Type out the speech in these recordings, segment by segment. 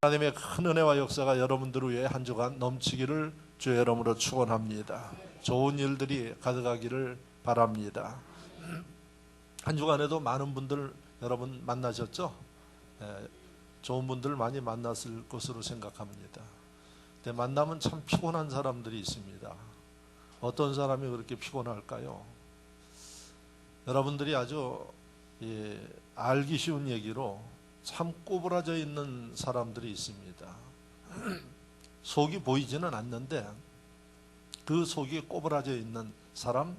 하나님의 큰 은혜와 역사가 여러분들 위해 한 주간 넘치기를 주의 이름으로 축원합니다. 좋은 일들이 가득하기를 바랍니다. 한 주간에도 많은 분들 여러분 만나셨죠? 좋은 분들 많이 만났을 것으로 생각합니다. 근데 만나면 참 피곤한 사람들이 있습니다. 어떤 사람이 그렇게 피곤할까요? 여러분들이 아주 알기 쉬운 얘기로 참 꼬부라져 있는 사람들이 있습니다. 속이 보이지는 않는데 그 속이 꼬부라져 있는 사람,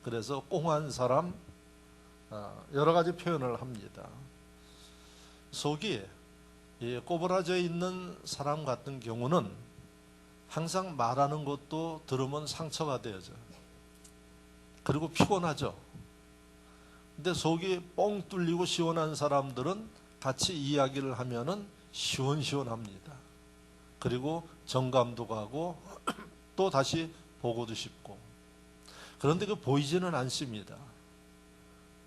그래서 꽁한 사람, 여러 가지 표현을 합니다. 속이 꼬부라져 있는 사람 같은 경우는 항상 말하는 것도 들으면 상처가 되어져요. 그리고 피곤하죠. 근데 속이 뻥 뚫리고 시원한 사람들은 같이 이야기를 하면은 시원시원합니다. 그리고 정감도 가고 또 다시 보고도 싶고. 그런데 그 보이지는 않습니다.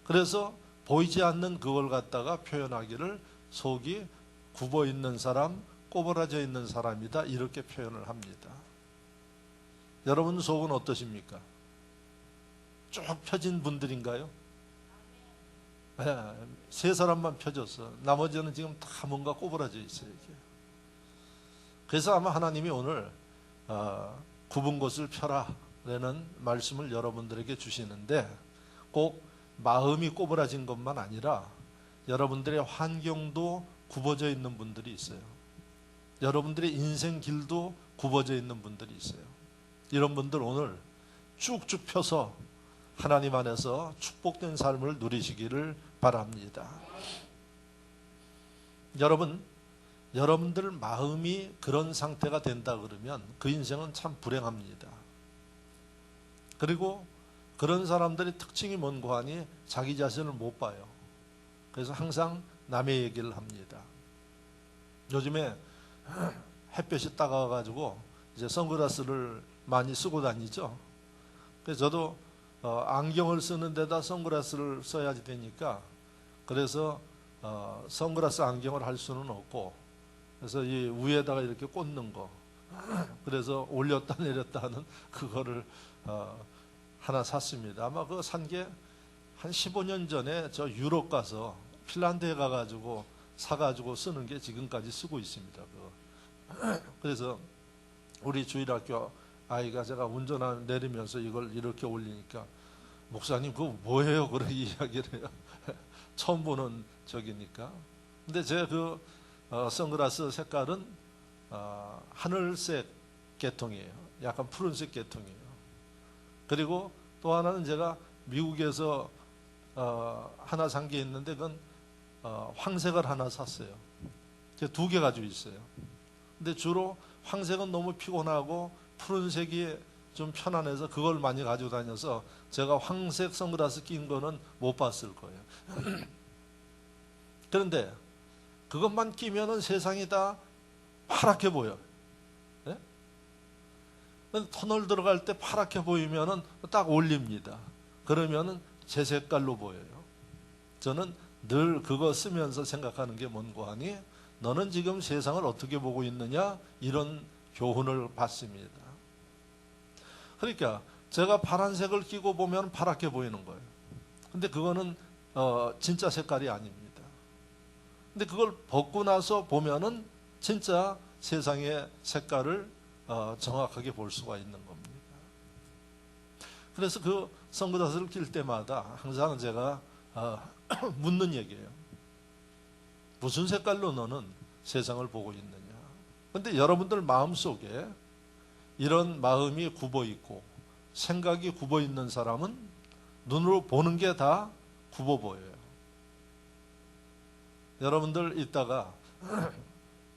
그래서 보이지 않는 그걸 갖다가 표현하기를 속이 굽어 있는 사람, 꼬부라져 있는 사람이다, 이렇게 표현을 합니다. 여러분 속은 어떠십니까? 쭉 펴진 분들인가요? 세 사람만 펴졌어. 나머지는 지금 다 뭔가 꼬부라져 있어요. 이게. 그래서 아마 하나님이 오늘 굽은 곳을 펴라 라는 말씀을 여러분들에게 주시는데, 꼭 마음이 꼬부라진 것만 아니라 여러분들의 환경도 굽어져 있는 분들이 있어요. 여러분들의 인생 길도 굽어져 있는 분들이 있어요. 이런 분들 오늘 쭉쭉 펴서 하나님 안에서 축복된 삶을 누리시기를 바랍니다. 여러분들 마음이 그런 상태가 된다 그러면 그 인생은 참 불행합니다. 그리고 그런 사람들의 특징이 뭔고 하니 자기 자신을 못 봐요. 그래서 항상 남의 얘기를 합니다. 요즘에 햇볕이 따가워가지고 이제 선글라스를 많이 쓰고 다니죠. 그래서 저도 안경을 쓰는 데다 선글라스를 써야지 되니까, 그래서 선글라스 안경을 할 수는 없고, 그래서 이 위에다가 이렇게 꽂는 거, 그래서 올렸다 내렸다 하는 그거를 하나 샀습니다. 아마 그거 산 게 한 15년 전에 저 유럽 가서 핀란드에 가가지고 사가지고 쓰는 게 지금까지 쓰고 있습니다. 그래서 우리 주일학교 아이가 제가 운전하면 내리면서 이걸 이렇게 올리니까, 목사님 그거 뭐예요? 그런 이야기를 해요. 처음 보는 적이니까. 근데 제 그 선글라스 색깔은 하늘색 계통이에요. 약간 푸른색 계통이에요. 그리고 또 하나는 제가 미국에서 하나 산 게 있는데, 그건 황색을 하나 샀어요. 제가 2개 가지고 있어요. 근데 주로 황색은 너무 피곤하고 푸른색이 좀 편안해서 그걸 많이 가지고 다녀서 제가 황색 선글라스 낀 거는 못 봤을 거예요. 그런데 그것만 끼면은 세상이 다 파랗게 보여. 네? 터널 들어갈 때 파랗게 보이면은 딱 올립니다. 그러면은 제 색깔로 보여요. 저는 늘 그거 쓰면서 생각하는 게 뭔고 하니, 너는 지금 세상을 어떻게 보고 있느냐, 이런 교훈을 받습니다. 그러니까 제가 파란색을 끼고 보면 파랗게 보이는 거예요. 근데 그거는 진짜 색깔이 아닙니다. 근데 그걸 벗고 나서 보면은 진짜 세상의 색깔을 정확하게 볼 수가 있는 겁니다. 그래서 그 선글라스를 낄 때마다 항상 제가 묻는 얘기예요. 무슨 색깔로 너는 세상을 보고 있느냐. 근데 여러분들 마음속에 이런 마음이 굽어 있고 생각이 굽어 있는 사람은 눈으로 보는 게 다 굽어 보여요. 여러분들 이따가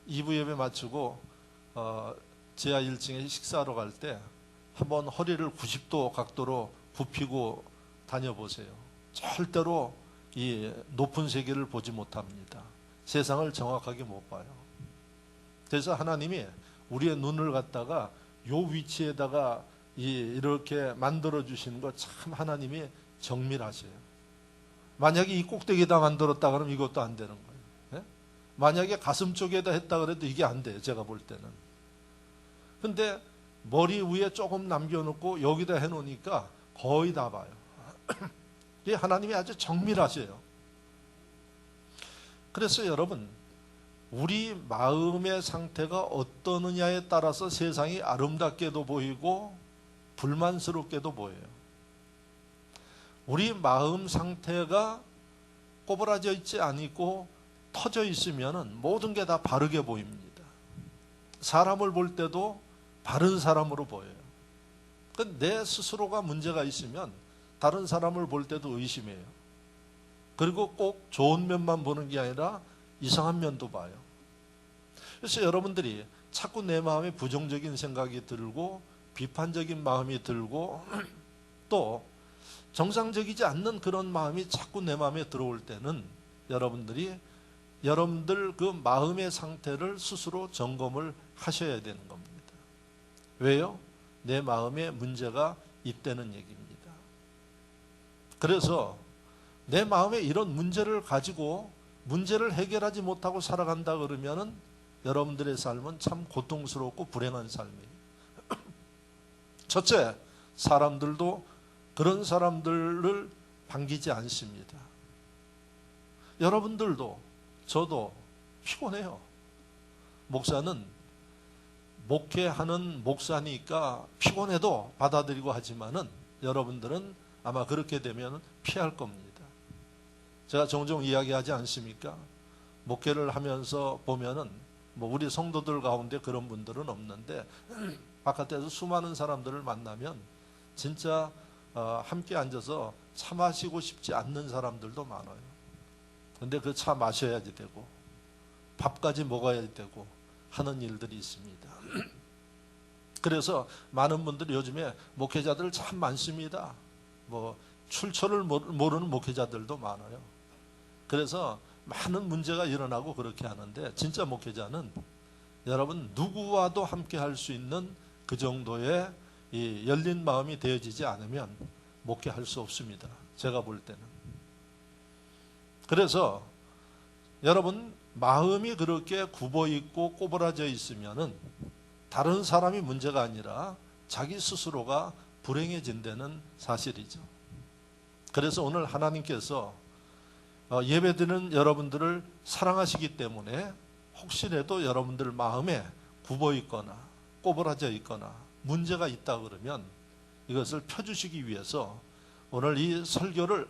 2부 예배 마치고 지하 1층에 식사하러 갈 때 한번 허리를 90도 각도로 굽히고 다녀보세요. 절대로 이 높은 세계를 보지 못합니다. 세상을 정확하게 못 봐요. 그래서 하나님이 우리의 눈을 갖다가 요 위치에다가 이렇게 만들어 주시는 거 참 하나님이 정밀하세요. 만약에 이 꼭대기에다 만들었다 그러면 이것도 안 되는 거예요. 만약에 가슴 쪽에다 했다 그래도 이게 안 돼요. 제가 볼 때는. 근데 머리 위에 조금 남겨놓고 여기다 해놓으니까 거의 다 봐요. 이게 하나님이 아주 정밀하세요. 그래서 여러분, 우리 마음의 상태가 어떠느냐에 따라서 세상이 아름답게도 보이고 불만스럽게도 보여요. 우리 마음 상태가 꼬부라져 있지 않고 터져 있으면 모든 게 다 바르게 보입니다. 사람을 볼 때도 바른 사람으로 보여요. 내 스스로가 문제가 있으면 다른 사람을 볼 때도 의심해요. 그리고 꼭 좋은 면만 보는 게 아니라 이상한 면도 봐요. 그래서 여러분들이 자꾸 내 마음에 부정적인 생각이 들고 비판적인 마음이 들고 또 정상적이지 않는 그런 마음이 자꾸 내 마음에 들어올 때는 여러분들 그 마음의 상태를 스스로 점검을 하셔야 되는 겁니다. 왜요? 내 마음에 문제가 있다는 얘기입니다. 그래서 내 마음에 이런 문제를 가지고 문제를 해결하지 못하고 살아간다 그러면은 여러분들의 삶은 참 고통스럽고 불행한 삶이에요. 첫째, 사람들도 그런 사람들을 반기지 않습니다. 여러분들도 저도 피곤해요. 목사는 목회하는 목사니까 피곤해도 받아들이고 하지만은 여러분들은 아마 그렇게 되면 피할 겁니다. 제가 종종 이야기하지 않습니까? 목회를 하면서 보면은 우리 성도들 가운데 그런 분들은 없는데 바깥에서 수많은 사람들을 만나면 진짜 함께 앉아서 차 마시고 싶지 않는 사람들도 많아요. 근데 그 차 마셔야지 되고 밥까지 먹어야 되고 하는 일들이 있습니다. 그래서 많은 분들이 요즘에 목회자들 참 많습니다. 출처를 모르는 목회자들도 많아요. 그래서 많은 문제가 일어나고 그렇게 하는데 진짜 목회자는 여러분 누구와도 함께 할 수 있는 그 정도의 이 열린 마음이 되어지지 않으면 목회할 수 없습니다. 제가 볼 때는. 그래서 여러분 마음이 그렇게 굽어 있고 꼬부라져 있으면은 다른 사람이 문제가 아니라 자기 스스로가 불행해진다는 사실이죠. 그래서 오늘 하나님께서 예배드리는 여러분들을 사랑하시기 때문에 혹시라도 여러분들 마음에 굽어 있거나 꼬부라져 있거나 문제가 있다 그러면 이것을 펴주시기 위해서 오늘 이 설교를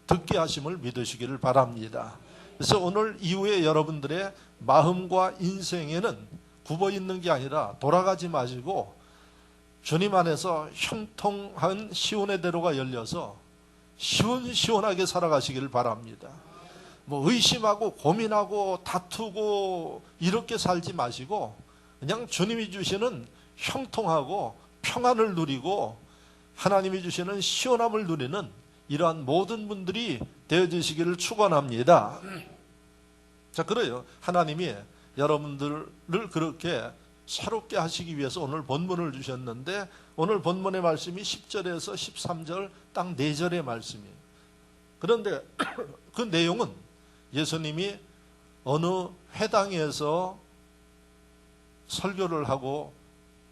듣게 하심을 믿으시기를 바랍니다. 그래서 오늘 이후에 여러분들의 마음과 인생에는 굽어 있는 게 아니라 돌아가지 마시고 주님 안에서 형통한 시온의 대로가 열려서 시원시원하게 살아가시기를 바랍니다. 의심하고 고민하고 다투고 이렇게 살지 마시고 그냥 주님이 주시는 형통하고 평안을 누리고 하나님이 주시는 시원함을 누리는 이러한 모든 분들이 되어주시기를 축원합니다. 자, 그래요. 하나님이 여러분들을 그렇게 새롭게 하시기 위해서 오늘 본문을 주셨는데 오늘 본문의 말씀이 10절에서 13절 딱 4절의 말씀이에요. 그런데 그 내용은 예수님이 어느 회당에서 설교를 하고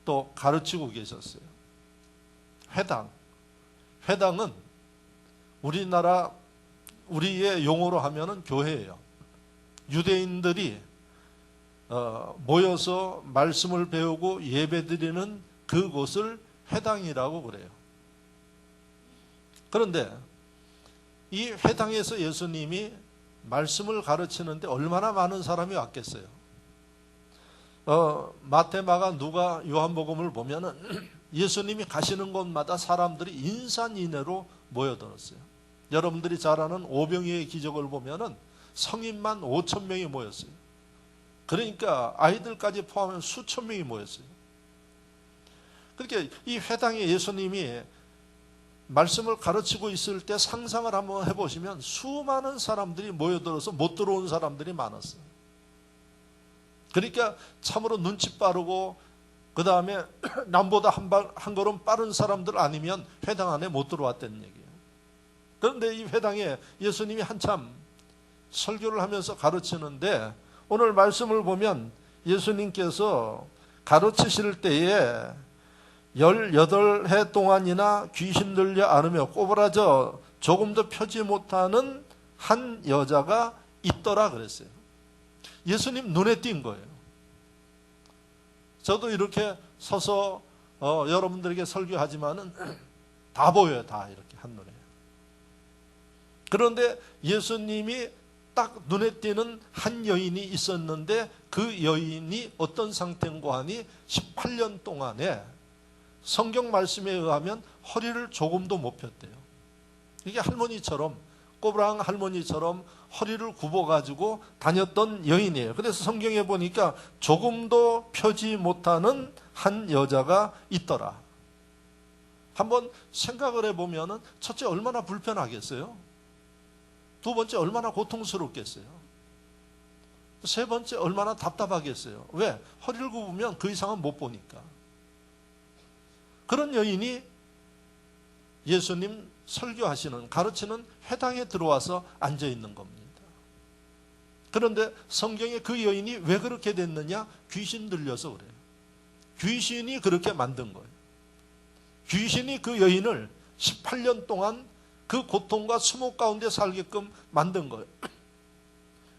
또 가르치고 계셨어요. 회당은 우리의 용어로 하면은 교회예요. 유대인들이 모여서 말씀을 배우고 예배드리는 그곳을 회당이라고 그래요. 그런데 이 회당에서 예수님이 말씀을 가르치는데 얼마나 많은 사람이 왔겠어요. 마태, 마가, 누가, 요한복음을 보면은 예수님이 가시는 곳마다 사람들이 인산인해로 모여들었어요. 여러분들이 잘 아는 오병이의 기적을 보면은 성인만 5천 명이 모였어요. 그러니까 아이들까지 포함하면 수천 명이 모였어요. 그렇게 이 회당에 예수님이 말씀을 가르치고 있을 때 상상을 한번 해보시면 수많은 사람들이 모여들어서 못 들어온 사람들이 많았어요. 그러니까 참으로 눈치 빠르고 그 다음에 남보다 한 걸음 빠른 사람들 아니면 회당 안에 못 들어왔다는 얘기예요. 그런데 이 회당에 예수님이 한참 설교를 하면서 가르치는데 오늘 말씀을 보면 예수님께서 가르치실 때에 18해 동안이나 귀신 들려 앓으며 꼬부라져 조금도 펴지 못하는 한 여자가 있더라 그랬어요. 예수님 눈에 띈 거예요. 저도 이렇게 서서 여러분들에게 설교하지만은 다 보여요. 다 이렇게 한눈에. 그런데 예수님이 딱 눈에 띄는 한 여인이 있었는데 그 여인이 어떤 상태인가 하니 18년 동안에 성경 말씀에 의하면 허리를 조금도 못 폈대요. 이게 할머니처럼, 꼬부랑 할머니처럼 허리를 굽어가지고 다녔던 여인이에요. 그래서 성경에 보니까 조금도 펴지 못하는 한 여자가 있더라. 한번 생각을 해보면 첫째 얼마나 불편하겠어요? 두 번째 얼마나 고통스럽겠어요? 세 번째 얼마나 답답하겠어요? 왜? 허리를 굽으면 그 이상은 못 보니까. 그런 여인이 예수님 설교하시는, 가르치는 회당에 들어와서 앉아 있는 겁니다. 그런데 성경에 그 여인이 왜 그렇게 됐느냐? 귀신 들려서 그래요. 귀신이 그렇게 만든 거예요. 귀신이 그 여인을 18년 동안 그 고통과 수목 가운데 살게끔 만든 거예요.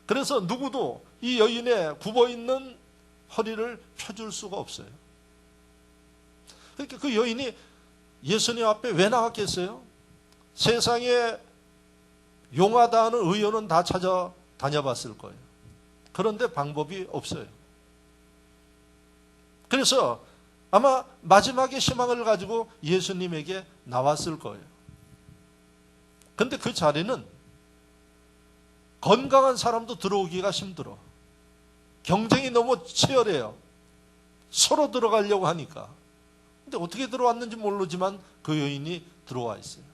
그래서 누구도 이 여인의 굽어있는 허리를 펴줄 수가 없어요. 그러니까 그 여인이 예수님 앞에 왜 나왔겠어요? 세상에 용하다 하는 의원은 다 찾아다녀봤을 거예요. 그런데 방법이 없어요. 그래서 아마 마지막에 희망을 가지고 예수님에게 나왔을 거예요. 근데 그 자리는 건강한 사람도 들어오기가 힘들어. 경쟁이 너무 치열해요. 서로 들어가려고 하니까. 근데 어떻게 들어왔는지 모르지만 그 여인이 들어와 있어요.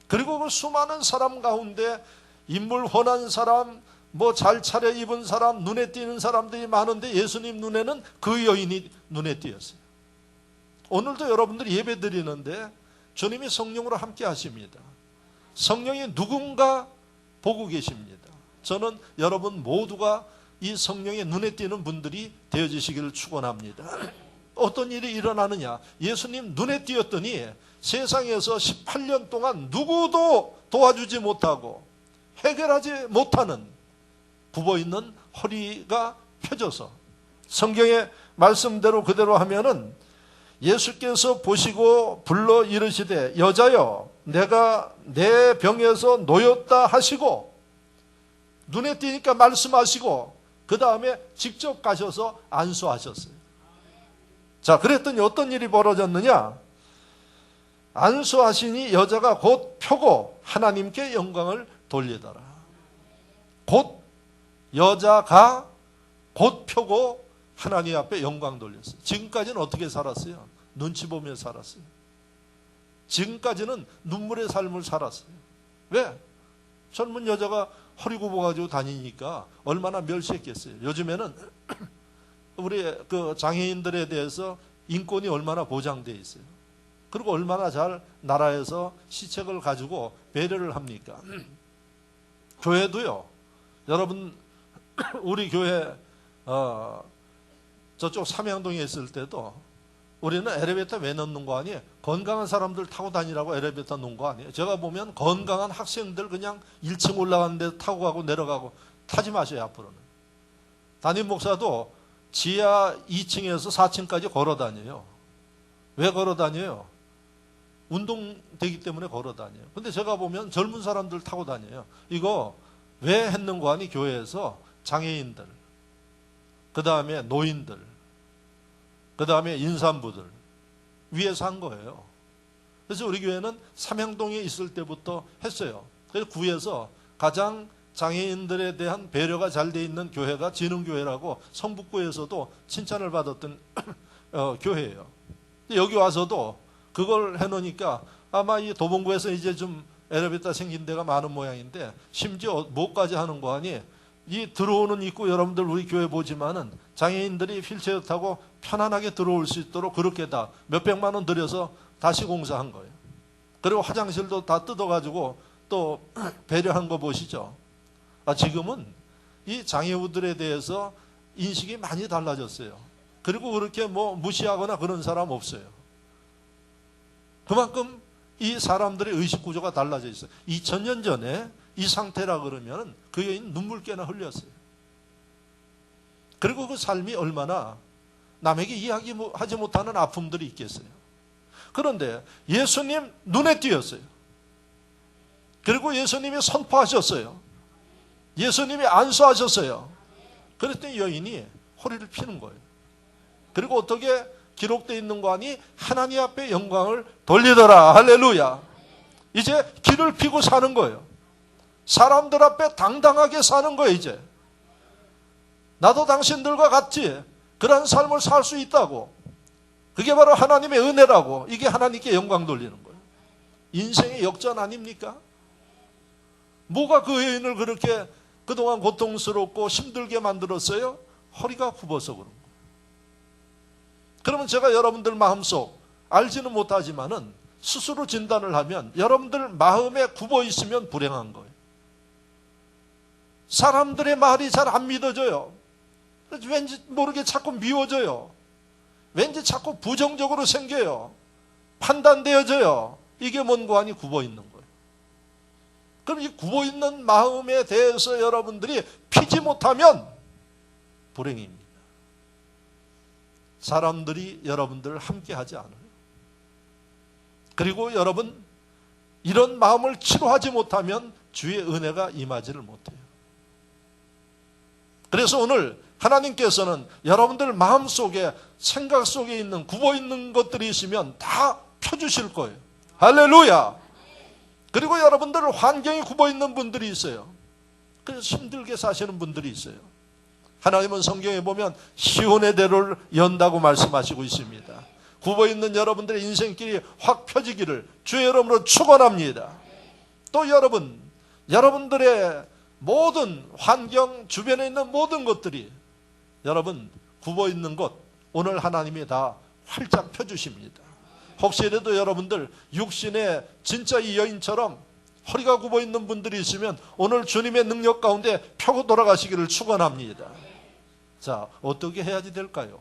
그리고 그 수많은 사람 가운데 인물 훤한 사람, 뭐 잘 차려입은 사람, 눈에 띄는 사람들이 많은데 예수님 눈에는 그 여인이 눈에 띄었어요. 오늘도 여러분들이 예배 드리는데 주님이 성령으로 함께 하십니다. 성령이 누군가 보고 계십니다. 저는 여러분 모두가 이 성령의 눈에 띄는 분들이 되어지시기를 축원합니다. 어떤 일이 일어나느냐? 예수님 눈에 띄었더니 세상에서 18년 동안 누구도 도와주지 못하고 해결하지 못하는 굽어있는 허리가 펴져서 성경의 말씀대로 그대로 하면은 예수께서 보시고 불러 이르시되 여자여 내가 내 병에서 놓였다 하시고 눈에 띄니까 말씀하시고 그 다음에 직접 가셔서 안수하셨어요. 자, 그랬더니 어떤 일이 벌어졌느냐? 안수하시니 여자가 곧 펴고 하나님께 영광을 돌리더라. 곧 여자가 곧 펴고 하나님 앞에 영광 돌렸어요. 지금까지는 어떻게 살았어요? 눈치 보며 살았어요. 지금까지는 눈물의 삶을 살았어요. 왜? 젊은 여자가 허리 굽어가지고 다니니까 얼마나 멸시했겠어요. 요즘에는 우리 그 장애인들에 대해서 인권이 얼마나 보장되어 있어요. 그리고 얼마나 잘 나라에서 시책을 가지고 배려를 합니까? 교회도요. 여러분 우리 교회 저쪽 삼양동에 있을 때도 우리는 엘리베이터 왜 넣는 거 아니에요? 건강한 사람들 타고 다니라고 엘리베이터 놓은 거 아니에요? 제가 보면 건강한 학생들 그냥 1층 올라가는데 타고 가고 내려가고 타지 마세요. 앞으로는. 담임 목사도 지하 2층에서 4층까지 걸어 다녀요. 왜 걸어 다녀요? 운동되기 때문에 걸어 다녀요. 근데 제가 보면 젊은 사람들 타고 다녀요. 이거 왜 했는고 하니 교회에서 장애인들, 그 다음에 노인들, 그 다음에 임산부들 위해서 한 거예요. 그래서 우리 교회는 삼양동에 있을 때부터 했어요. 그래서 구에서 가장 장애인들에 대한 배려가 잘 돼 있는 교회가 진흥교회라고 성북구에서도 칭찬을 받았던 교회예요. 여기 와서도 그걸 해놓으니까 아마 이 도봉구에서 이제 좀 엘리베이터 생긴 데가 많은 모양인데 심지어 뭐까지 하는 거 아니? 이 들어오는 입구 여러분들 우리 교회 보지만은 장애인들이 휠체어 타고 편안하게 들어올 수 있도록 그렇게 다 몇백만 원 들여서 다시 공사한 거예요. 그리고 화장실도 다 뜯어가지고 또 배려한 거 보시죠. 지금은 이 장애우들에 대해서 인식이 많이 달라졌어요. 그리고 그렇게 뭐 무시하거나 그런 사람 없어요. 그만큼 이 사람들의 의식 구조가 달라져 있어요. 2000년 전에 이 상태라 그러면 그 여인 눈물깨나 흘렸어요. 그리고 그 삶이 얼마나 남에게 이야기하지 못하는 아픔들이 있겠어요. 그런데 예수님 눈에 띄었어요. 그리고 예수님이 선포하셨어요. 예수님이 안수하셨어요. 그랬더니 여인이 허리를 피는 거예요. 그리고 어떻게 기록되어 있는 거 아니? 하나님 앞에 영광을 돌리더라. 할렐루야. 이제 길을 피고 사는 거예요. 사람들 앞에 당당하게 사는 거예요. 이제 나도 당신들과 같이 그런 삶을 살 수 있다고. 그게 바로 하나님의 은혜라고. 이게 하나님께 영광 돌리는 거예요. 인생의 역전 아닙니까? 뭐가 그 여인을 그렇게 그동안 고통스럽고 힘들게 만들었어요? 허리가 굽어서 그런 거예요. 그러면 제가 여러분들 마음속 알지는 못하지만은 스스로 진단을 하면 여러분들 마음에 굽어 있으면 불행한 거예요. 사람들의 말이 잘 안 믿어져요. 왠지 모르게 자꾸 미워져요. 왠지 자꾸 부정적으로 생겨요. 판단되어져요. 이게 뭔고 하니 굽어 있는 거예요. 그럼 이 굽어 있는 마음에 대해서 여러분들이 피지 못하면 불행입니다. 사람들이 여러분들을 함께 하지 않아요. 그리고 여러분 이런 마음을 치료하지 못하면 주의 은혜가 임하지를 못해요. 그래서 오늘 하나님께서는 여러분들 마음속에 생각 속에 있는 굽어 있는 것들이 있으면 다 펴주실 거예요. 할렐루야. 그리고 여러분들 환경이 굽어 있는 분들이 있어요. 그래서 힘들게 사시는 분들이 있어요. 하나님은 성경에 보면 시온의 대로를 연다고 말씀하시고 있습니다. 굽어 있는 여러분들의 인생길이 확 펴지기를 주의 이름으로 축원합니다. 또 여러분들의 모든 환경 주변에 있는 모든 것들이 여러분 굽어 있는 것 오늘 하나님이 다 활짝 펴주십니다. 혹시라도 여러분들 육신의 진짜 이 여인처럼 허리가 굽어 있는 분들이 있으면 오늘 주님의 능력 가운데 펴고 돌아가시기를 축원합니다. 자, 어떻게 해야지 될까요?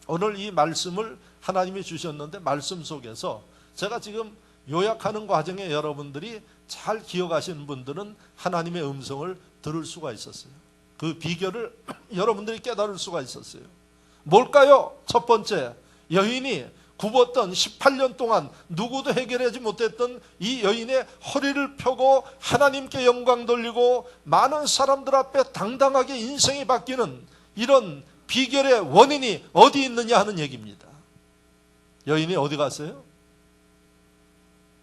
오늘 이 말씀을 하나님이 주셨는데 말씀 속에서 제가 지금 요약하는 과정에 여러분들이 잘 기억하시는 분들은 하나님의 음성을 들을 수가 있었어요. 그 비결을 여러분들이 깨달을 수가 있었어요. 뭘까요? 첫 번째, 여인이 굽었던 18년 동안 누구도 해결하지 못했던 이 여인의 허리를 펴고 하나님께 영광 돌리고 많은 사람들 앞에 당당하게 인생이 바뀌는 이런 비결의 원인이 어디 있느냐 하는 얘기입니다. 여인이 어디 갔어요?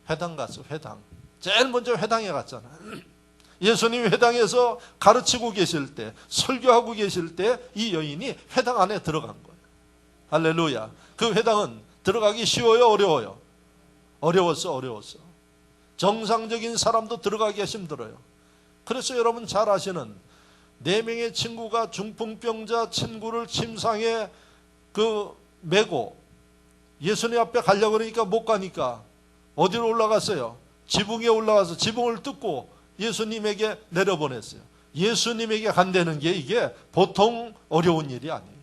회당 갔어. 회당. 제일 먼저 회당에 갔잖아요. 예수님이 회당에서 가르치고 계실 때, 설교하고 계실 때 이 여인이 회당 안에 들어간 거예요. 할렐루야. 그 회당은 들어가기 쉬워요? 어려워요? 어려웠어. 정상적인 사람도 들어가기가 힘들어요. 그래서 여러분 잘 아시는 4명의 친구가 중풍병자 친구를 침상에 메고 예수님 앞에 가려고 그러니까 못 가니까 어디로 올라갔어요? 지붕에 올라가서 지붕을 뜯고 예수님에게 내려보냈어요. 예수님에게 간다는 게 이게 보통 어려운 일이 아니에요.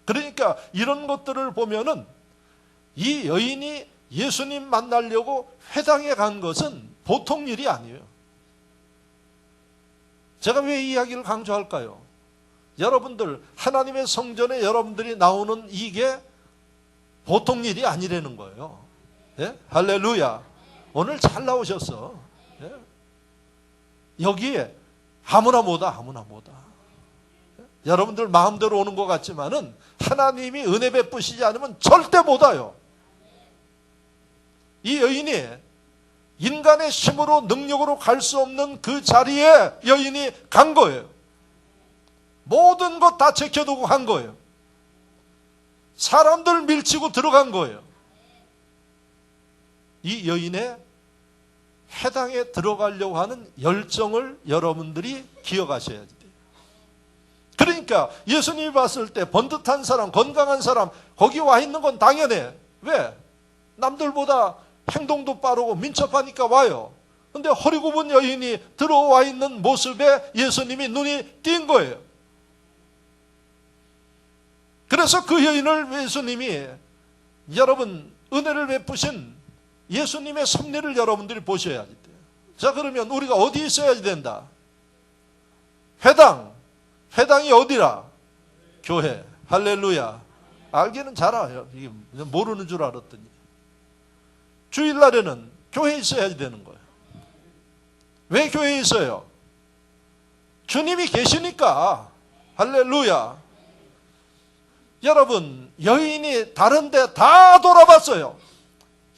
그러니까 이런 것들을 보면은 이 여인이 예수님 만나려고 회당에 간 것은 보통 일이 아니에요. 제가 왜 이 이야기를 강조할까요? 여러분들 하나님의 성전에 여러분들이 나오는 이게 보통 일이 아니라는 거예요. 예? 할렐루야. 오늘 잘 나오셨어. 예? 여기에 아무나 뭐다. 예? 여러분들 마음대로 오는 것 같지만은 하나님이 은혜 베푸시지 않으면 절대 못 와요. 이 여인이 인간의 힘으로 능력으로 갈 수 없는 그 자리에 여인이 간 거예요. 모든 것 다 제껴두고 간 거예요. 사람들 밀치고 들어간 거예요. 이 여인의 회당에 들어가려고 하는 열정을 여러분들이 기억하셔야 돼요. 그러니까 예수님이 봤을 때 번듯한 사람, 건강한 사람 거기 와 있는 건 당연해. 왜? 남들보다 행동도 빠르고 민첩하니까 와요. 근데 허리 굽은 여인이 들어와 있는 모습에 예수님이 눈이 띈 거예요. 그래서 그 여인을 예수님이, 여러분 은혜를 베푸신 예수님의 섭리를 여러분들이 보셔야 돼요. 자, 그러면 우리가 어디 있어야 된다? 회당이 어디라? 교회. 할렐루야. 알기는 잘 알아요. 이게 모르는 줄 알았더니. 주일날에는 교회에 있어야 되는 거예요. 왜 교회에 있어요? 주님이 계시니까. 할렐루야. 여러분, 여인이 다른 데 다 돌아봤어요.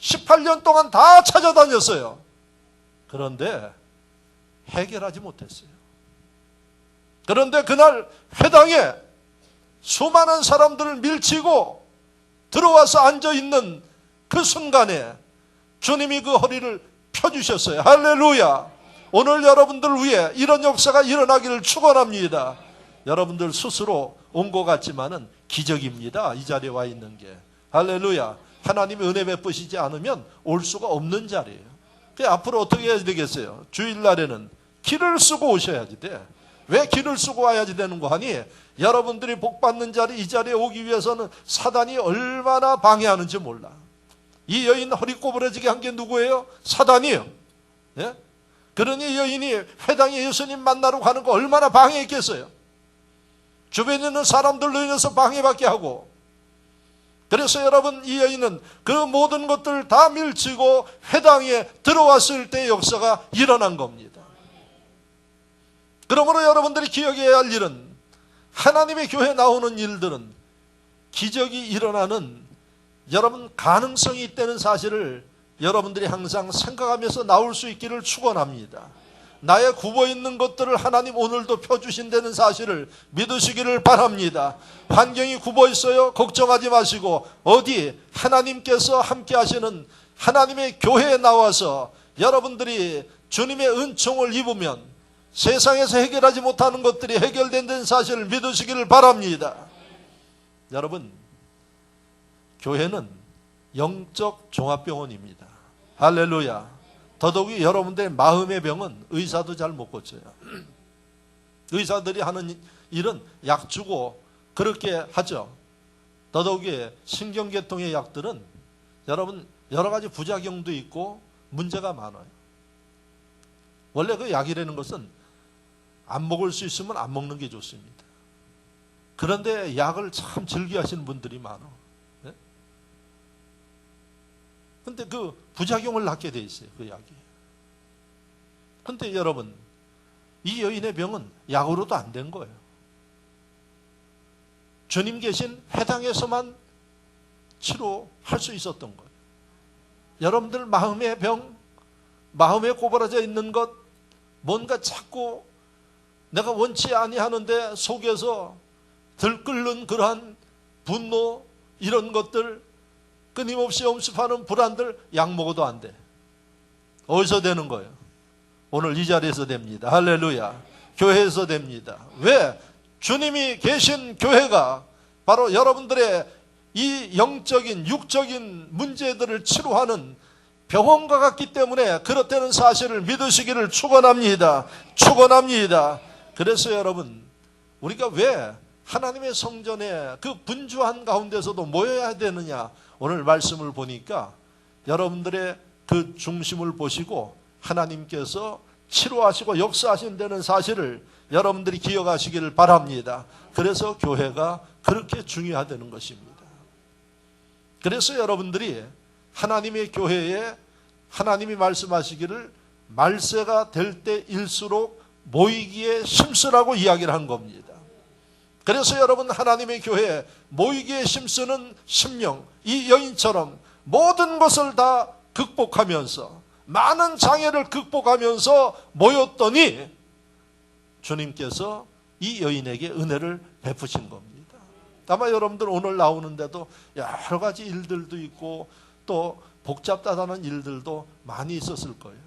18년 동안 다 찾아다녔어요. 그런데 해결하지 못했어요. 그런데 그날 회당에 수많은 사람들을 밀치고 들어와서 앉아있는 그 순간에 주님이 그 허리를 펴주셨어요. 할렐루야. 오늘 여러분들 위해 이런 역사가 일어나기를 축원합니다. 여러분들 스스로 온 것 같지만은 기적입니다. 이 자리에 와 있는 게. 할렐루야. 하나님이 은혜 베푸시지 않으면 올 수가 없는 자리예요. 그래서 앞으로 어떻게 해야 되겠어요? 주일날에는 길을 쓰고 오셔야지 돼. 왜 길을 쓰고 와야지 되는 거 하니? 여러분들이 복받는 자리, 이 자리에 오기 위해서는 사단이 얼마나 방해하는지 몰라. 이 여인 허리 꼬부러지게 한 게 누구예요? 사단이에요. 예? 그러니 여인이 회당에 예수님 만나러 가는 거 얼마나 방해했겠어요? 주변에 있는 사람들로 인해서 방해받게 하고. 그래서 여러분, 이 여인은 그 모든 것들을 다 밀치고 회당에 들어왔을 때 역사가 일어난 겁니다. 그러므로 여러분들이 기억해야 할 일은, 하나님의 교회에 나오는 일들은 기적이 일어나는, 여러분 가능성이 있다는 사실을 여러분들이 항상 생각하면서 나올 수 있기를 축원합니다. 나의 굽어 있는 것들을 하나님 오늘도 펴주신다는 사실을 믿으시기를 바랍니다. 환경이 굽어 있어요? 걱정하지 마시고 어디 하나님께서 함께 하시는 하나님의 교회에 나와서 여러분들이 주님의 은총을 입으면 세상에서 해결하지 못하는 것들이 해결된다는 사실을 믿으시기를 바랍니다. 여러분, 교회는 영적 종합병원입니다. 할렐루야. 더더욱이 여러분들의 마음의 병은 의사도 잘 못 고쳐요. 의사들이 하는 일은 약 주고 그렇게 하죠. 더더욱이 신경계통의 약들은 여러분 여러 가지 부작용도 있고 문제가 많아요. 원래 그 약이라는 것은 안 먹을 수 있으면 안 먹는 게 좋습니다. 그런데 약을 참 즐겨하시는 분들이 많아. 근데 그 부작용을 낳게 돼 있어요, 그 약이. 근데 여러분, 이 여인의 병은 약으로도 안 된 거예요. 주님 계신 회당에서만 치료할 수 있었던 거예요. 여러분들 마음의 병, 마음에 꼬부라져 있는 것, 뭔가 자꾸 내가 원치 아니하는데 속에서 들끓는 그러한 분노, 이런 것들, 끊임없이 엄습하는 불안들, 약 먹어도 안 돼. 어디서 되는 거예요? 오늘 이 자리에서 됩니다. 할렐루야. 교회에서 됩니다. 왜? 주님이 계신 교회가 바로 여러분들의 이 영적인, 육적인 문제들을 치료하는 병원과 같기 때문에 그렇다는 사실을 믿으시기를 축원합니다. 축원합니다. 그래서 여러분, 우리가 왜 하나님의 성전에 그 분주한 가운데서도 모여야 되느냐? 오늘 말씀을 보니까 여러분들의 그 중심을 보시고 하나님께서 치료하시고 역사하신다는 사실을 여러분들이 기억하시기를 바랍니다. 그래서 교회가 그렇게 중요하다는 것입니다. 그래서 여러분들이 하나님의 교회에 하나님이 말씀하시기를 말세가 될 때일수록 모이기에 힘쓰라고 이야기를 한 겁니다. 그래서 여러분, 하나님의 교회에 모이기에 힘쓰는 심령, 이 여인처럼 모든 것을 다 극복하면서, 많은 장애를 극복하면서 모였더니 주님께서 이 여인에게 은혜를 베푸신 겁니다. 아마 여러분들 오늘 나오는데도 여러 가지 일들도 있고 또 복잡하다는 일들도 많이 있었을 거예요.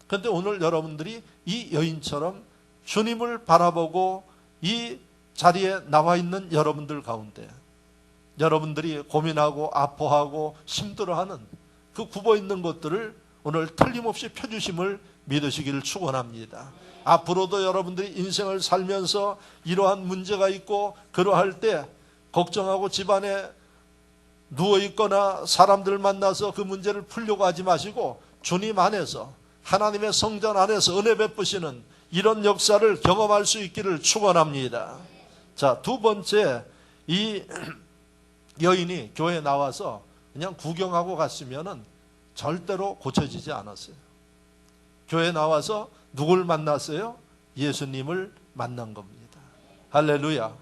그런데 오늘 여러분들이 이 여인처럼 주님을 바라보고 이 자리에 나와 있는 여러분들 가운데 여러분들이 고민하고 아파하고 힘들어하는 그 굽어 있는 것들을 오늘 틀림없이 펴주심을 믿으시기를 축원합니다. 앞으로도 여러분들이 인생을 살면서 이러한 문제가 있고 그러할 때 걱정하고 집안에 누워있거나 사람들 만나서 그 문제를 풀려고 하지 마시고 주님 안에서, 하나님의 성전 안에서 은혜 베푸시는 이런 역사를 경험할 수 있기를 축원합니다. 자, 두 번째, 이 여인이 교회에 나와서 그냥 구경하고 갔으면은 절대로 고쳐지지 않았어요. 교회에 나와서 누굴 만났어요? 예수님을 만난 겁니다. 할렐루야.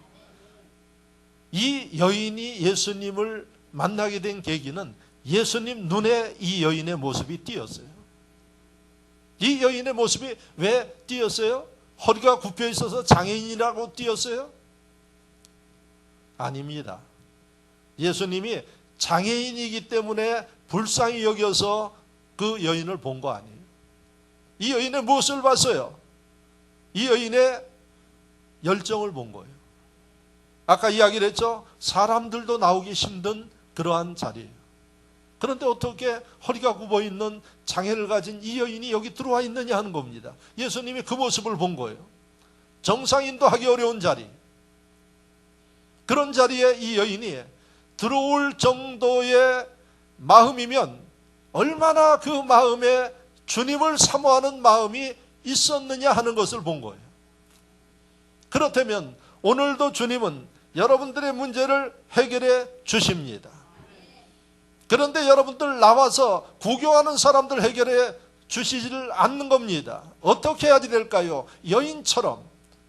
이 여인이 예수님을 만나게 된 계기는 예수님 눈에 이 여인의 모습이 띄었어요. 이 여인의 모습이 왜 띄었어요? 허리가 굽혀 있어서 장애인이라고 띄었어요? 아닙니다. 예수님이 장애인이기 때문에 불쌍히 여겨서 그 여인을 본 거 아니에요. 이 여인의 무엇을 봤어요? 이 여인의 열정을 본 거예요. 아까 이야기를 했죠? 사람들도 나오기 힘든 그러한 자리예요. 그런데 어떻게 허리가 굽어 있는 장애를 가진 이 여인이 여기 들어와 있느냐 하는 겁니다. 예수님이 그 모습을 본 거예요. 정상인도 하기 어려운 자리. 그런 자리에 이 여인이 들어올 정도의 마음이면 얼마나 그 마음에 주님을 사모하는 마음이 있었느냐 하는 것을 본 거예요. 그렇다면 오늘도 주님은 여러분들의 문제를 해결해 주십니다. 그런데 여러분들 나와서 구경하는 사람들 해결해 주시지를 않는 겁니다. 어떻게 해야 될까요? 여인처럼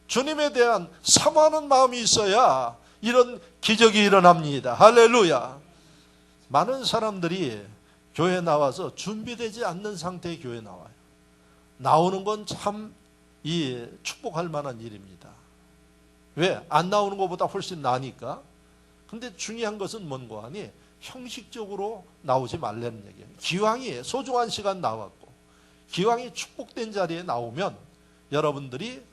주님에 대한 사모하는 마음이 있어야 이런 기적이 일어납니다. 할렐루야. 많은 사람들이 교회에 나와서 준비되지 않는 상태의 교회에 나와요. 나오는 건 참 축복할 만한 일입니다. 왜? 안 나오는 것보다 훨씬 나으니까. 근데 중요한 것은 뭔가 하니 형식적으로 나오지 말라는 얘기예요. 기왕이 소중한 시간 나왔고 기왕이 축복된 자리에 나오면 여러분들이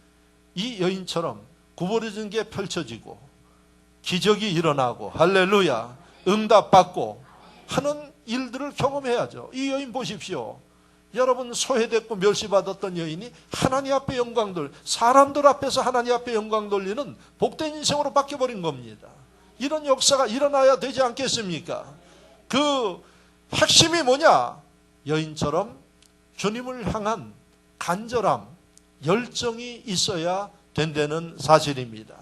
이 여인처럼 구부러진 게 펼쳐지고 기적이 일어나고 할렐루야 응답받고 하는 일들을 경험해야죠. 이 여인 보십시오. 여러분 소외됐고 멸시받았던 여인이 하나님 앞에 영광 돌, 사람들 앞에서 하나님 앞에 영광 돌리는 복된 인생으로 바뀌어버린 겁니다. 이런 역사가 일어나야 되지 않겠습니까? 그 핵심이 뭐냐? 여인처럼 주님을 향한 간절함, 열정이 있어야 된다는 사실입니다.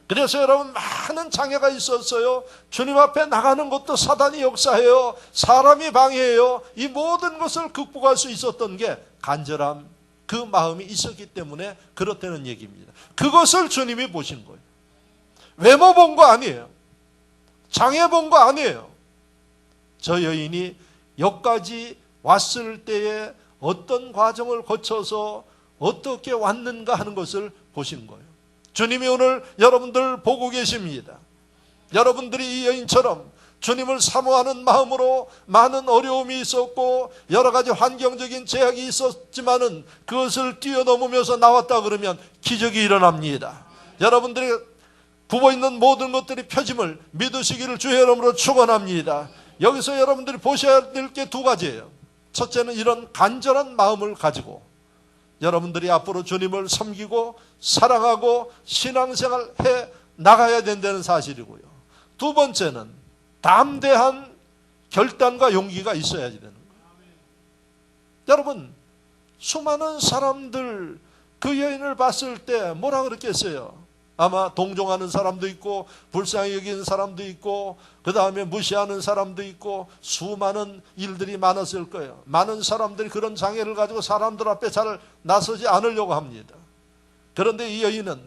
그래서 여러분 많은 장애가 있었어요. 주님 앞에 나가는 것도 사단이 역사해요. 사람이 방해해요. 이 모든 것을 극복할 수 있었던 게 간절함, 그 마음이 있었기 때문에 그렇다는 얘기입니다. 그것을 주님이 보신 거예요. 외모 본 거 아니에요. 장애 본 거 아니에요. 저 여인이 여기까지 왔을 때에 어떤 과정을 거쳐서 어떻게 왔는가 하는 것을 보신 거예요. 주님이 오늘 여러분들 보고 계십니다. 여러분들이 이 여인처럼 주님을 사모하는 마음으로 많은 어려움이 있었고 여러 가지 환경적인 제약이 있었지만은 그것을 뛰어넘으면서 나왔다 그러면 기적이 일어납니다. 여러분들이 부어있는 모든 것들이 펴짐을 믿으시기를 주의 이름으로 축원합니다. 여기서 여러분들이 보셔야 될 게 두 가지예요. 첫째는 이런 간절한 마음을 가지고 여러분들이 앞으로 주님을 섬기고 사랑하고 신앙생활 해 나가야 된다는 사실이고요. 두 번째는 담대한 결단과 용기가 있어야 되는 거예요. 여러분 수많은 사람들 그 여인을 봤을 때 뭐라 그랬겠어요? 아마 동정하는 사람도 있고 불쌍히 여기는 사람도 있고 그 다음에 무시하는 사람도 있고 수많은 일들이 많았을 거예요. 많은 사람들이 그런 장애를 가지고 사람들 앞에 잘 나서지 않으려고 합니다. 그런데 이 여인은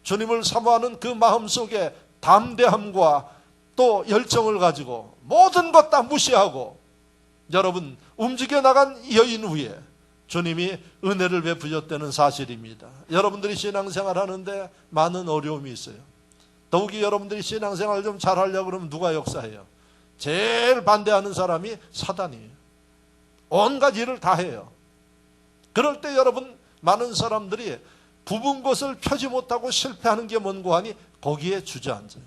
주님을 사모하는 그 마음속에 담대함과 또 열정을 가지고 모든 것 다 무시하고 여러분 움직여 나간 여인 위에 주님이 은혜를 베푸셨다는 사실입니다. 여러분들이 신앙생활 하는데 많은 어려움이 있어요. 더욱이 여러분들이 신앙생활 좀 잘하려고 그러면 누가 역사해요? 제일 반대하는 사람이 사단이에요. 온갖 일을 다 해요. 그럴 때 여러분 많은 사람들이 부분 것을 펴지 못하고 실패하는 게 뭔고 하니 거기에 주저앉아요.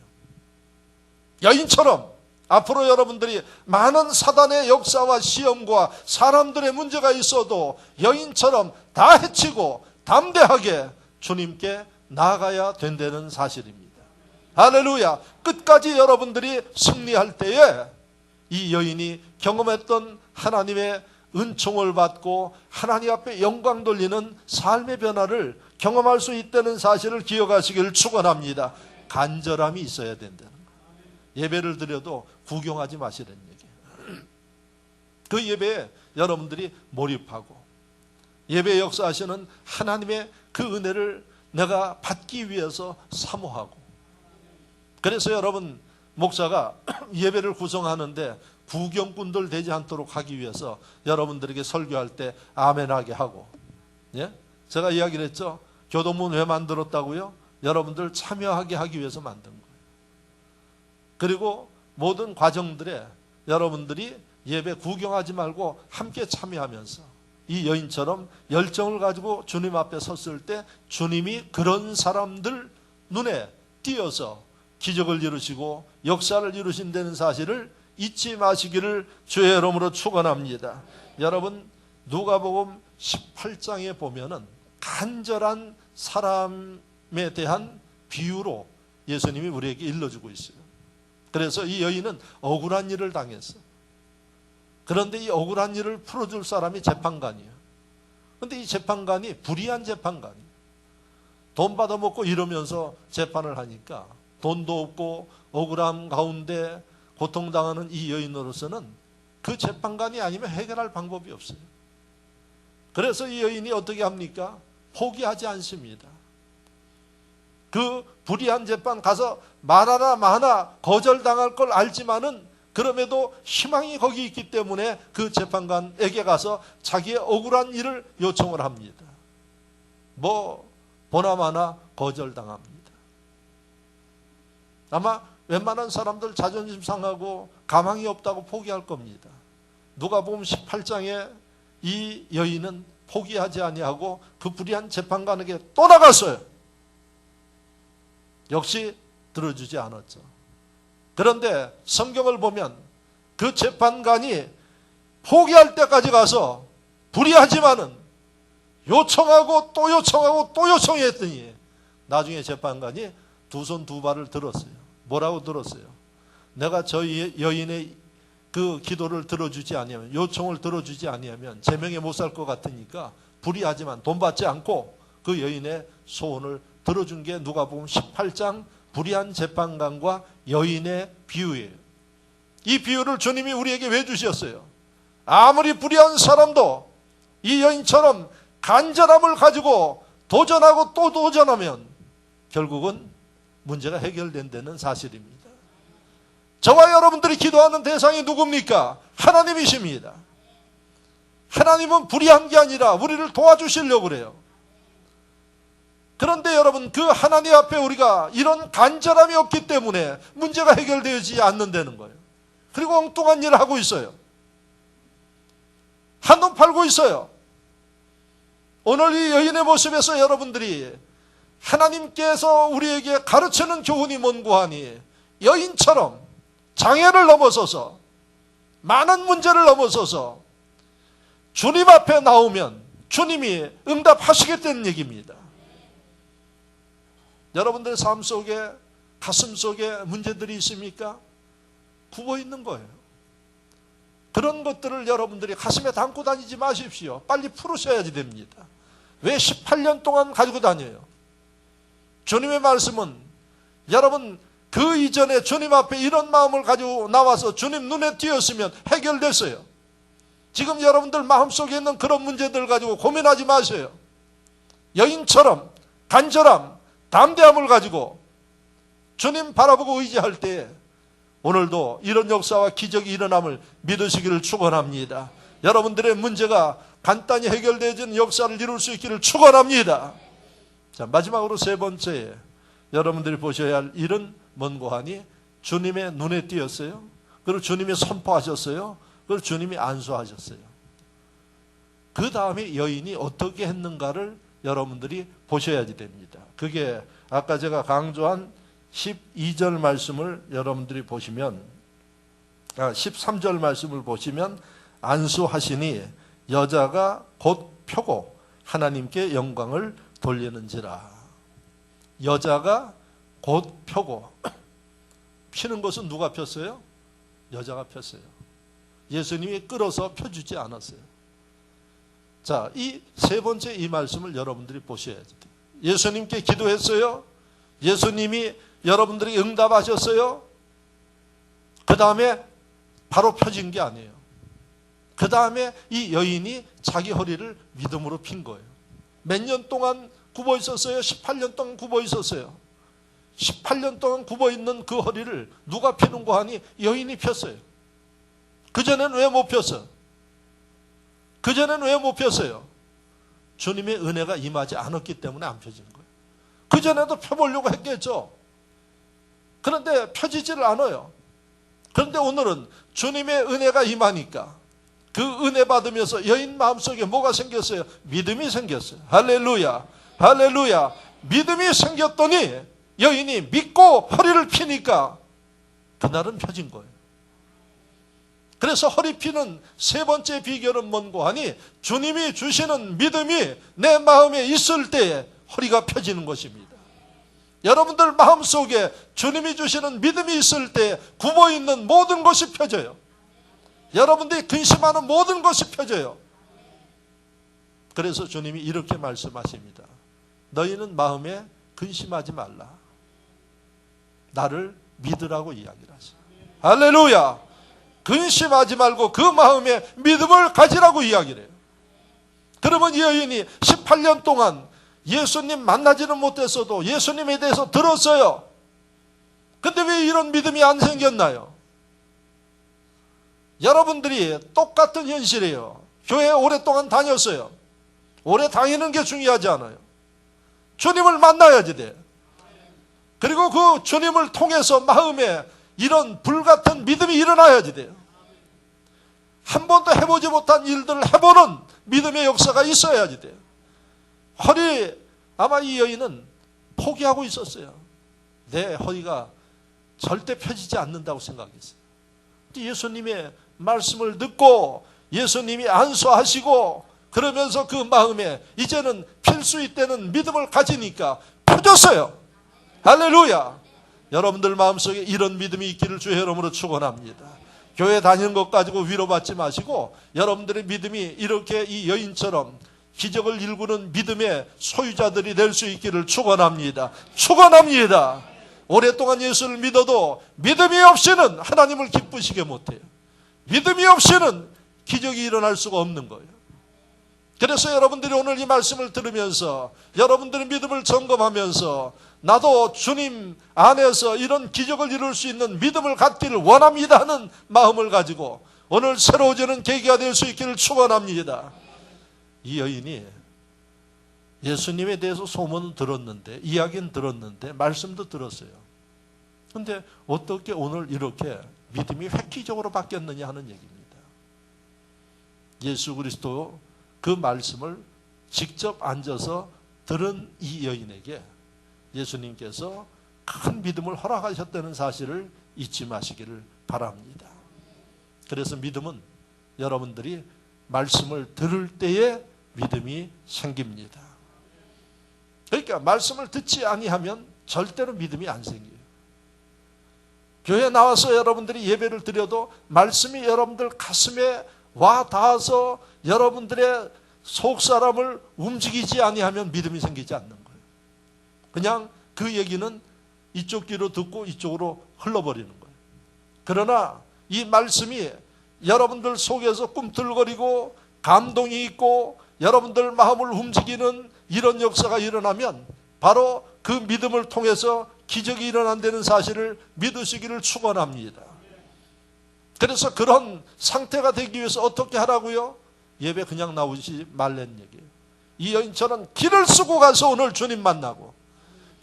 여인처럼 앞으로 여러분들이 많은 사단의 역사와 시험과 사람들의 문제가 있어도 여인처럼 다 해치고 담대하게 주님께 나아가야 된다는 사실입니다. 할렐루야. 끝까지 여러분들이 승리할 때에 이 여인이 경험했던 하나님의 은총을 받고 하나님 앞에 영광 돌리는 삶의 변화를 경험할 수 있다는 사실을 기억하시기를 축원합니다. 간절함이 있어야 된다는 거예요. 예배를 드려도 구경하지 마시라는 얘기예요. 그 예배에 여러분들이 몰입하고 예배 역사하시는 하나님의 그 은혜를 내가 받기 위해서 사모하고, 그래서 여러분 목사가 예배를 구성하는데 구경꾼들 되지 않도록 하기 위해서 여러분들에게 설교할 때 아멘하게 하고, 예? 제가 이야기를 했죠. 교도문 왜 만들었다고요? 여러분들 참여하게 하기 위해서 만든 거예요. 그리고 모든 과정들에 여러분들이 예배 구경하지 말고 함께 참여하면서 이 여인처럼 열정을 가지고 주님 앞에 섰을 때 주님이 그런 사람들 눈에 띄어서 기적을 이루시고 역사를 이루신다는 사실을 잊지 마시기를 주의 이름으로 축원합니다. 여러분 누가복음 18장에 보면은 간절한 사람에 대한 비유로 예수님이 우리에게 일러주고 있어요. 그래서 이 여인은 억울한 일을 당했어. 그런데 이 억울한 일을 풀어줄 사람이 재판관이에요. 그런데 이 재판관이 불의한 재판관이에요. 돈 받아먹고 이러면서 재판을 하니까 돈도 없고 억울함 가운데 고통당하는 이 여인으로서는 그 재판관이 아니면 해결할 방법이 없어요. 그래서 이 여인이 어떻게 합니까? 포기하지 않습니다. 그 불의한 재판 가서 말하나 마나 거절당할 걸 알지만은 그럼에도 희망이 거기 있기 때문에 그 재판관에게 가서 자기의 억울한 일을 요청을 합니다. 보나마나 거절당합니다. 아마 웬만한 사람들 자존심 상하고 가망이 없다고 포기할 겁니다. 누가복음 18장에 이 여인은 포기하지 아니하고 그 불의한 재판관에게 또 나갔어요. 역시 들어주지 않았죠. 그런데 성경을 보면 그 재판관이 포기할 때까지 가서 불의하지만은 요청하고 또 요청하고 또 요청했더니 나중에 재판관이 두 손 두 발을 들었어요. 뭐라고 들었어요? 내가 저 여인의 그 기도를 들어주지 아니하면, 요청을 들어주지 아니하면 제명에 못 살 것 같으니까 불의하지만 돈 받지 않고 그 여인의 소원을 들어준 게 누가복음 18장 불의한 재판관과 여인의 비유예요. 이 비유를 주님이 우리에게 왜 주셨어요? 아무리 불의한 사람도 이 여인처럼 간절함을 가지고 도전하고 또 도전하면 결국은 문제가 해결된다는 사실입니다. 저와 여러분들이 기도하는 대상이 누굽니까? 하나님이십니다. 하나님은 불의한 게 아니라 우리를 도와주시려고 그래요. 그런데 여러분 그 하나님 앞에 우리가 이런 간절함이 없기 때문에 문제가 해결되지 않는다는 거예요. 그리고 엉뚱한 일을 하고 있어요. 한눈 팔고 있어요. 오늘 이 여인의 모습에서 여러분들이 하나님께서 우리에게 가르치는 교훈이 뭔고 하니 여인처럼 장애를 넘어서서 많은 문제를 넘어서서 주님 앞에 나오면 주님이 응답하시겠다는 얘기입니다. 여러분들 삶 속에 가슴 속에 문제들이 있습니까? 굽어 있는 거예요. 그런 것들을 여러분들이 가슴에 담고 다니지 마십시오. 빨리 풀으셔야지 됩니다. 왜 18년 동안 가지고 다녀요? 주님의 말씀은 여러분 그 이전에 주님 앞에 이런 마음을 가지고 나와서 주님 눈에 띄었으면 해결됐어요. 지금 여러분들 마음속에 있는 그런 문제들 가지고 고민하지 마세요. 여인처럼 간절함, 담대함을 가지고 주님 바라보고 의지할 때에 오늘도 이런 역사와 기적이 일어남을 믿으시기를 축원합니다. 여러분들의 문제가 간단히 해결되어진 역사를 이룰 수 있기를 축원합니다. 자, 마지막으로 세 번째 여러분들이 보셔야 할 일은 뭔고 하니 주님의 눈에 띄었어요. 그리고 주님이 선포하셨어요. 그리고 주님이 안수하셨어요. 그 다음에 여인이 어떻게 했는가를 여러분들이 보셔야지 됩니다. 그게 아까 제가 강조한 12절 말씀을 여러분들이 보시면 13절 말씀을 보시면 안수하시니 여자가 곧 펴고 하나님께 영광을 돌리는지라. 여자가 곧 펴고, 피는 것은 누가 폈어요? 여자가 폈어요. 예수님이 끌어서 펴주지 않았어요. 자, 이 세 번째 이 말씀을 여러분들이 보셔야 돼요. 예수님께 기도했어요. 예수님이 여러분들이 응답하셨어요. 그 다음에 바로 펴진 게 아니에요. 그 다음에 이 여인이 자기 허리를 믿음으로 핀 거예요. 몇 년 동안 굽어 있었어요? 18년 동안 굽어 있었어요. 18년 동안 굽어 있는 그 허리를 누가 피는 거 하니 여인이 폈어요. 그전에는 왜 못 폈어요? 그전에는 왜 못 폈어요? 주님의 은혜가 임하지 않았기 때문에 안 펴진 거예요. 그전에도 펴보려고 했겠죠. 그런데 펴지지를 않아요. 그런데 오늘은 주님의 은혜가 임하니까 그 은혜 받으면서 여인 마음속에 뭐가 생겼어요? 믿음이 생겼어요. 할렐루야, 할렐루야. 믿음이 생겼더니 여인이 믿고 허리를 피니까 그날은 펴진 거예요. 그래서 허리 피는 세 번째 비결은 뭔고 하니 주님이 주시는 믿음이 내 마음에 있을 때에 허리가 펴지는 것입니다. 여러분들 마음속에 주님이 주시는 믿음이 있을 때 굽어있는 모든 것이 펴져요. 여러분들이 근심하는 모든 것이 펴져요. 그래서 주님이 이렇게 말씀하십니다. 너희는 마음에 근심하지 말라. 나를 믿으라고 이야기를 하세요. 할렐루야. 근심하지 말고 그 마음에 믿음을 가지라고 이야기를 해요. 그러면 이 여인이 18년 동안 예수님 만나지는 못했어도 예수님에 대해서 들었어요. 근데 왜 이런 믿음이 안 생겼나요? 여러분들이 똑같은 현실이에요. 교회에 오랫동안 다녔어요. 오래 다니는 게 중요하지 않아요. 주님을 만나야지 돼. 그리고 그 주님을 통해서 마음에 이런 불같은 믿음이 일어나야지 돼요. 한 번도 해보지 못한 일들을 해보는 믿음의 역사가 있어야지 돼요. 아마 이 여인은 포기하고 있었어요. 내 허리가 절대 펴지지 않는다고 생각했어요. 예수님의 말씀을 듣고 예수님이 안수하시고 그러면서 그 마음에 이제는 필 수 있다는 믿음을 가지니까 펴졌어요. 할렐루야. 여러분들 마음속에 이런 믿음이 있기를 주의 이름으로 축원합니다. 교회 다니는 것 가지고 위로받지 마시고 여러분들의 믿음이 이렇게 이 여인처럼 기적을 일구는 믿음의 소유자들이 될 수 있기를 축원합니다. 축원합니다. 오랫동안 예수를 믿어도 믿음이 없이는 하나님을 기쁘시게 못해요. 믿음이 없이는 기적이 일어날 수가 없는 거예요. 그래서 여러분들이 오늘 이 말씀을 들으면서 여러분들의 믿음을 점검하면서 나도 주님 안에서 이런 기적을 이룰 수 있는 믿음을 갖기를 원합니다 하는 마음을 가지고 오늘 새로워지는 계기가 될 수 있기를 축원합니다. 이 여인이 예수님에 대해서 소문은 들었는데 이야기는 들었는데 말씀도 들었어요. 그런데 어떻게 오늘 이렇게 믿음이 획기적으로 바뀌었느냐 하는 얘기입니다. 예수 그리스도 그 말씀을 직접 앉아서 들은 이 여인에게 예수님께서 큰 믿음을 허락하셨다는 사실을 잊지 마시기를 바랍니다. 그래서 믿음은 여러분들이 말씀을 들을 때에 믿음이 생깁니다. 그러니까 말씀을 듣지 아니하면 절대로 믿음이 안 생겨요. 교회에 나와서 여러분들이 예배를 드려도 말씀이 여러분들 가슴에 와 닿아서 여러분들의 속사람을 움직이지 아니하면 믿음이 생기지 않는 거예요. 그냥 그 얘기는 이쪽 귀로 듣고 이쪽으로 흘러버리는 거예요. 그러나 이 말씀이 여러분들 속에서 꿈틀거리고 감동이 있고 여러분들 마음을 움직이는 이런 역사가 일어나면 바로 그 믿음을 통해서 기적이 일어난다는 사실을 믿으시기를 축원합니다. 그래서 그런 상태가 되기 위해서 어떻게 하라고요? 예배 그냥 나오지 말라는 얘기예요. 이 여인처럼 길을 쓰고 가서 오늘 주님 만나고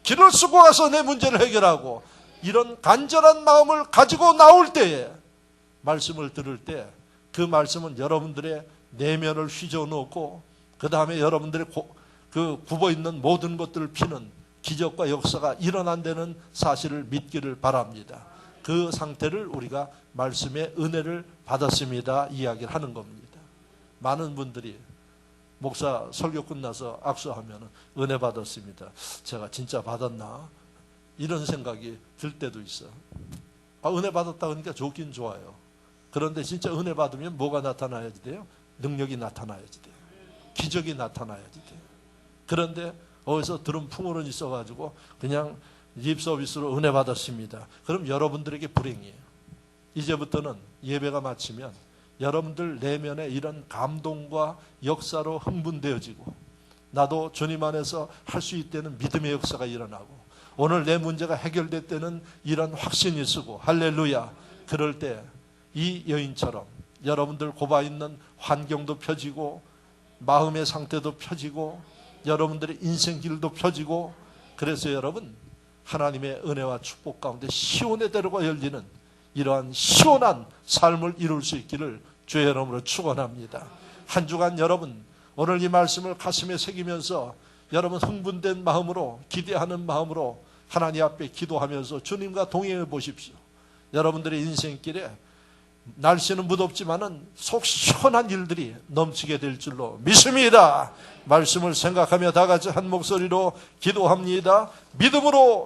길을 쓰고 가서 내 문제를 해결하고 이런 간절한 마음을 가지고 나올 때에 말씀을 들을 때 그 말씀은 여러분들의 내면을 휘저어놓고 그 다음에 여러분들의 그 굽어있는 모든 것들을 피는 기적과 역사가 일어난다는 사실을 믿기를 바랍니다. 그 상태를 우리가 말씀의 은혜를 받았습니다 이야기를 하는 겁니다. 많은 분들이 목사 설교 끝나서 악수하면 은혜 받았습니다. 제가 진짜 받았나? 이런 생각이 들 때도 있어. 은혜 받았다 그러니까 좋긴 좋아요. 그런데 진짜 은혜 받으면 뭐가 나타나야지 돼요? 능력이 나타나야지 돼요. 기적이 나타나야지 돼요. 그런데 어디서 들은 풍요는 있어가지고 그냥 립 서비스로 은혜 받았습니다. 그럼 여러분들에게 불행이에요. 이제부터는 예배가 마치면 여러분들 내면에 이런 감동과 역사로 흥분되어지고 나도 주님 안에서 할 수 있다는 믿음의 역사가 일어나고 오늘 내 문제가 해결됐다는 이런 확신이 있고 할렐루야. 그럴 때 이 여인처럼 여러분들 곱아 있는 환경도 펴지고 마음의 상태도 펴지고 여러분들의 인생길도 펴지고 그래서 여러분 하나님의 은혜와 축복 가운데 시온의 대로가 열리는 이러한 시원한 삶을 이룰 수 있기를 주의 이름으로 축원합니다. 한 주간 여러분 오늘 이 말씀을 가슴에 새기면서 여러분 흥분된 마음으로 기대하는 마음으로 하나님 앞에 기도하면서 주님과 동행해 보십시오. 여러분들의 인생길에 날씨는 무덥지만은 속 시원한 일들이 넘치게 될 줄로 믿습니다. 말씀을 생각하며 다 같이 한 목소리로 기도합니다. 믿음으로